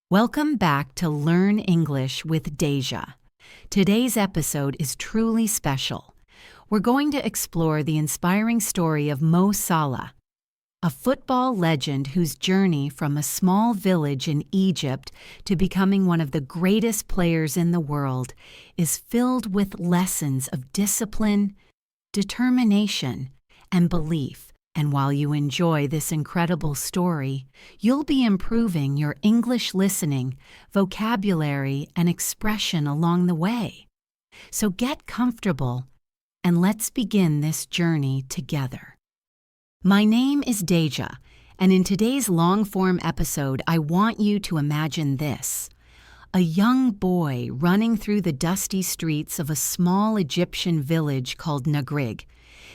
Welcome back to Learn English with Deja. Today's episode is truly special. We're going to explore the inspiring story of Mo Salah, a football legend whose journey from a small village in Egypt to becoming one of the greatest players in the world is filled with lessons of discipline, determination, and belief. And while you enjoy this incredible story, you'll be improving your English listening, vocabulary, and expression along the way. So get comfortable and let's begin this journey together. My name is Deja, and in today's long-form episode, I want you to imagine this: a young boy running through the dusty streets of a small Egyptian village called Nagrig.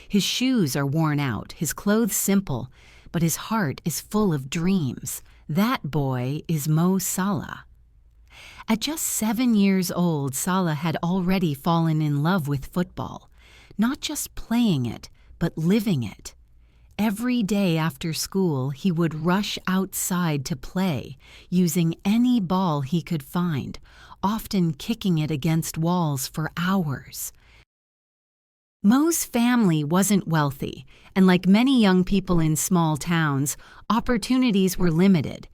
His shoes are worn out, his clothes simple, but his heart is full of dreams. That boy is Mo Salah. At just 7 years old, Salah had already fallen in love with football, not just playing it, but living it. Every day after school, he would rush outside to play, using any ball he could find, often kicking it against walls for hours. Mo's family wasn't wealthy, and like many young people in small towns, opportunities were limited.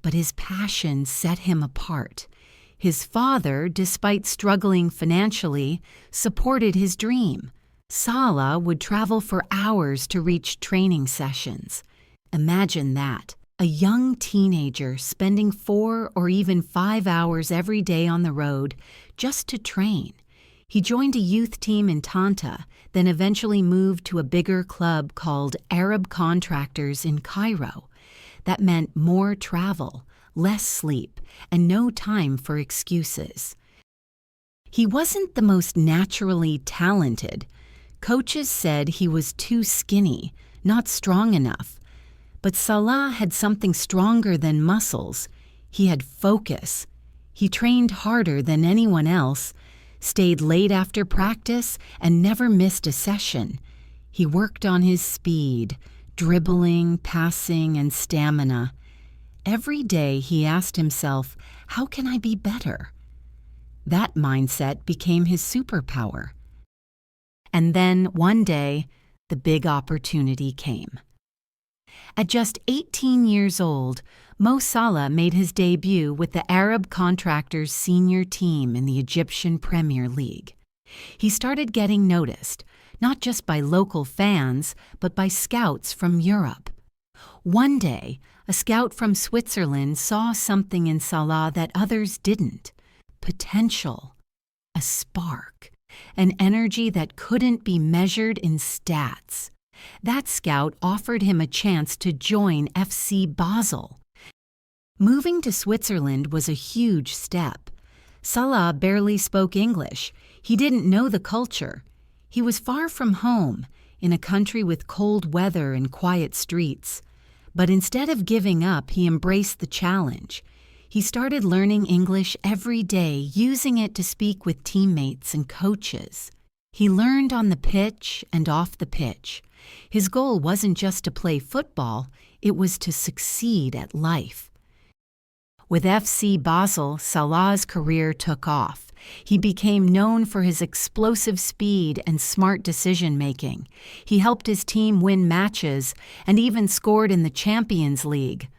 But his passion set him apart. His father, despite struggling financially, supported his dream. Salah would travel for hours to reach training sessions. Imagine that, a young teenager spending 4 or even 5 hours every day on the road just to train. He joined a youth team in Tanta, then eventually moved to a bigger club called Arab Contractors in Cairo. That meant more travel, less sleep, and no time for excuses. He wasn't the most naturally talented. Coaches said he was too skinny, not strong enough. But Salah had something stronger than muscles. He had focus. He trained harder than anyone else, stayed late after practice, and never missed a session. He worked on his speed, dribbling, passing, and stamina. Every day he asked himself, how can I be better? That mindset became his superpower. And then, one day, the big opportunity came. At just 18 years old, Mo Salah made his debut with the Arab Contractors senior team in the Egyptian Premier League. He started getting noticed, not just by local fans, but by scouts from Europe. One day, a scout from Switzerland saw something in Salah that others didn't: potential, a spark, an energy that couldn't be measured in stats. That scout offered him a chance to join FC Basel. Moving to Switzerland was a huge step. Salah barely spoke English. He didn't know the culture. He was far from home, in a country with cold weather and quiet streets. But instead of giving up, he embraced the challenge. He started learning English every day, using it to speak with teammates and coaches. He learned on the pitch and off the pitch. His goal wasn't just to play football, it was to succeed at life. With FC Basel, Salah's career took off. He became known for his explosive speed and smart decision-making. He helped his team win matches and even scored in the Champions League.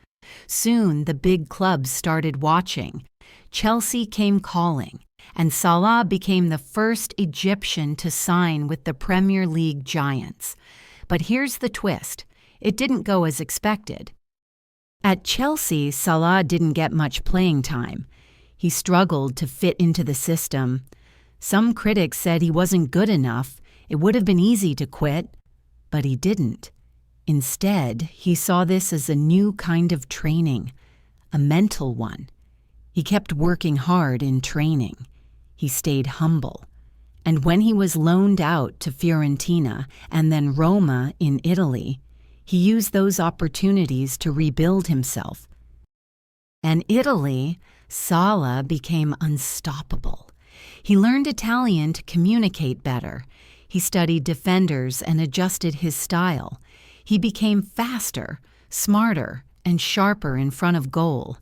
Soon, the big clubs started watching. Chelsea came calling, and Salah became the first Egyptian to sign with the Premier League giants. But here's the twist: it didn't go as expected. At Chelsea, Salah didn't get much playing time. He struggled to fit into the system. Some critics said he wasn't good enough. It would have been easy to quit, but he didn't. Instead, he saw this as a new kind of training, a mental one. He kept working hard in training. He stayed humble. And when he was loaned out to Fiorentina and then Roma in Italy, he used those opportunities to rebuild himself. In Italy, Salah became unstoppable. He learned Italian to communicate better. He studied defenders and adjusted his style. He became faster, smarter, and sharper in front of goal.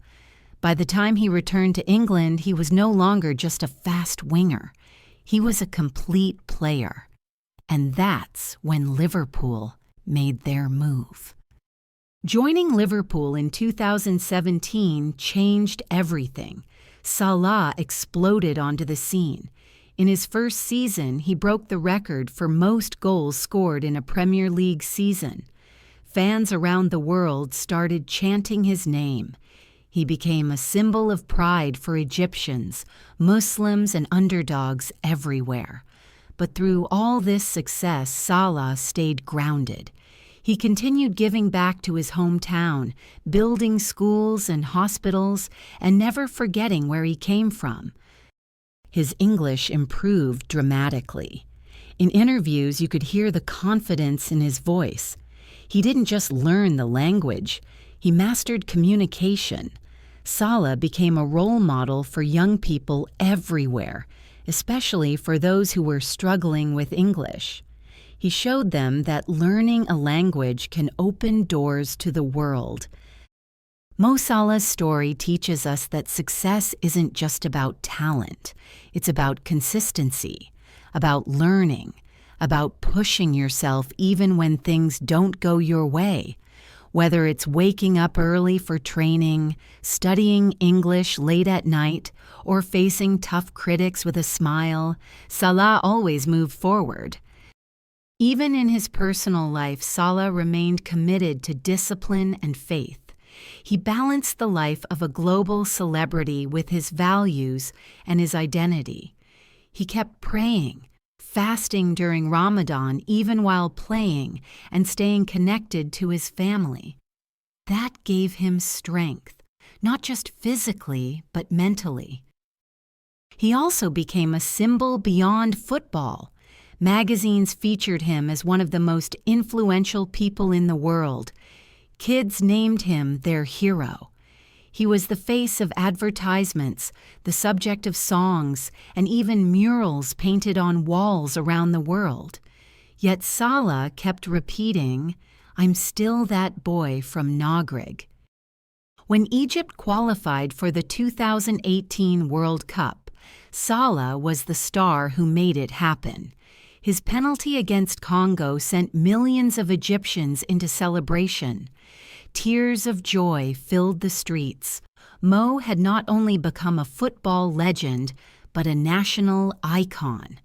By the time he returned to England, he was no longer just a fast winger. He was a complete player. And that's when Liverpool made their move. Joining Liverpool in 2017 changed everything. Salah exploded onto the scene. In his first season, he broke the record for most goals scored in a Premier League season. Fans around the world started chanting his name. He became a symbol of pride for Egyptians, Muslims, and underdogs everywhere. But through all this success, Salah stayed grounded. He continued giving back to his hometown, building schools and hospitals, and never forgetting where he came from. His English improved dramatically. In interviews, you could hear the confidence in his voice. He didn't just learn the language, he mastered communication. Salah became a role model for young people everywhere, especially for those who were struggling with English. He showed them that learning a language can open doors to the world. Mo Salah's story teaches us that success isn't just about talent. It's about consistency, about learning, about pushing yourself even when things don't go your way. Whether it's waking up early for training, studying English late at night, or facing tough critics with a smile, Salah always moved forward. Even in his personal life, Salah remained committed to discipline and faith. He balanced the life of a global celebrity with his values and his identity. He kept praying, fasting during Ramadan even while playing, and staying connected to his family. That gave him strength, not just physically, but mentally. He also became a symbol beyond football. Magazines featured him as one of the most influential people in the world. Kids named him their hero. He was the face of advertisements, the subject of songs, and even murals painted on walls around the world. Yet Salah kept repeating, "I'm still that boy from Nagreg." When Egypt qualified for the 2018 World Cup, Salah was the star who made it happen. His penalty against Congo sent millions of Egyptians into celebration. Tears of joy filled the streets. Mo had not only become a football legend, but a national icon.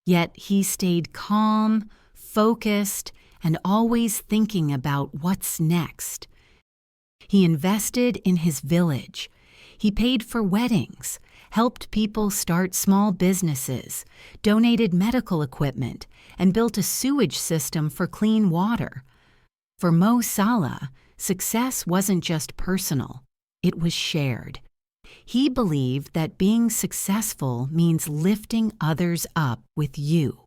Yet he stayed calm, focused, and always thinking about what's next. He invested in his village. He paid for weddings, helped people start small businesses, donated medical equipment, and built a sewage system for clean water. For Mo Salah, success wasn't just personal, it was shared. He believed that being successful means lifting others up with you.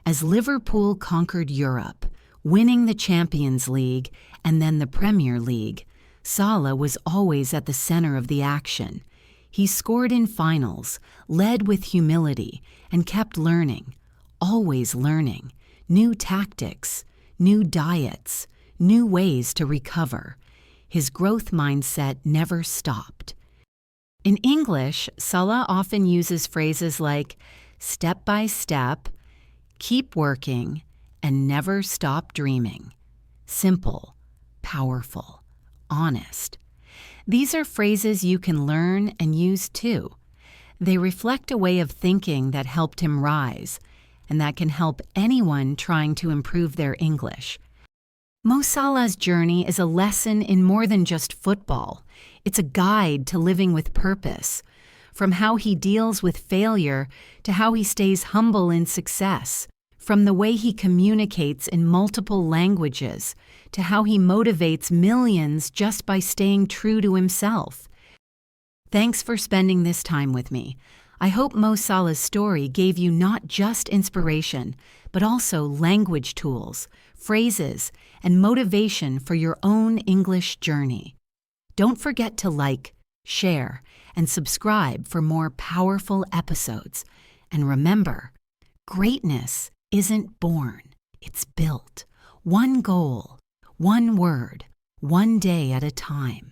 As Liverpool conquered Europe, winning the Champions League and then the Premier League, Salah was always at the center of the action. He scored in finals, led with humility, and kept learning, always learning, new tactics, new diets, new ways to recover. His growth mindset never stopped. In English, Salah often uses phrases like step by step, keep working, and never stop dreaming. Simple, powerful, honest. These are phrases you can learn and use too. They reflect a way of thinking that helped him rise, and that can help anyone trying to improve their English. Mo Salah's journey is a lesson in more than just football. It's a guide to living with purpose, from how he deals with failure to how he stays humble in success, from the way he communicates in multiple languages to how he motivates millions just by staying true to himself. Thanks for spending this time with me. I hope Mo Salah's story gave you not just inspiration, but also language tools, phrases, and motivation for your own English journey. Don't forget to like, share, and subscribe for more powerful episodes. And remember, greatness isn't born, it's built. One goal, one word, one day at a time.